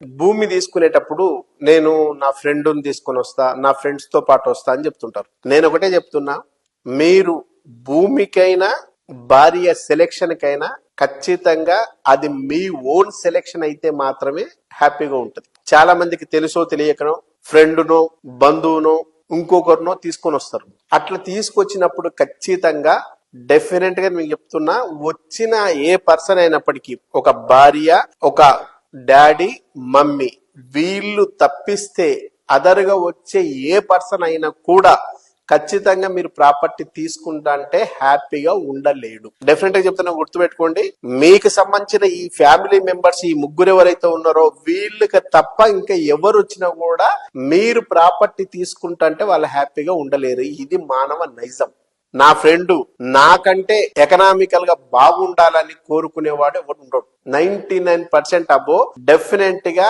భూమి తీసుకునేటప్పుడు నేను నా ఫ్రెండ్ని తీసుకొని వస్తా, నా ఫ్రెండ్స్ తో పాటు వస్తా అని చెప్తుంటారు. నేను ఒకటే చెప్తున్నా, మీరు భూమికైనా భార్య సెలెక్షన్ కైనా ఖచ్చితంగా అది మీ ఓన్ సెలెక్షన్ అయితే మాత్రమే హ్యాపీగా ఉంటుంది. చాలా మందికి తెలుసో తెలియకనో ఫ్రెండ్నో బంధువునో ఇంకొకరినో తీసుకొని వస్తారు. అట్లా తీసుకొచ్చినప్పుడు ఖచ్చితంగా డెఫినెట్ గా మీకు చెప్తున్నా, వచ్చిన ఏ పర్సన్ అయినప్పటికీ ఒక భార్య, ఒక డాడీ, మమ్మీ వీళ్ళు తప్పిస్తే అదర్గా వచ్చే ఏ పర్సన్ అయినా కూడా ఖచ్చితంగా మీరు ప్రాపర్టీ తీసుకుంటా అంటే హ్యాపీగా ఉండలేడు. డెఫినెట్ గా చెప్తున్నా, గుర్తుపెట్టుకోండి. మీకు సంబంధించిన ఈ ఫ్యామిలీ మెంబర్స్, ఈ ముగ్గురు ఎవరైతే ఉన్నారో వీళ్ళకి తప్ప ఇంకా ఎవరు వచ్చినా కూడా మీరు ప్రాపర్టీ తీసుకుంటా అంటే వాళ్ళు హ్యాపీగా ఉండలేరు. ఇది మానవ నైజం. నా ఫ్రెండ్ నాకంటే ఎకనామికల్ గా బాగుండాలని కోరుకునేవాడు ఎవరు ఉండడు. 99% అబో డెఫినెట్ గా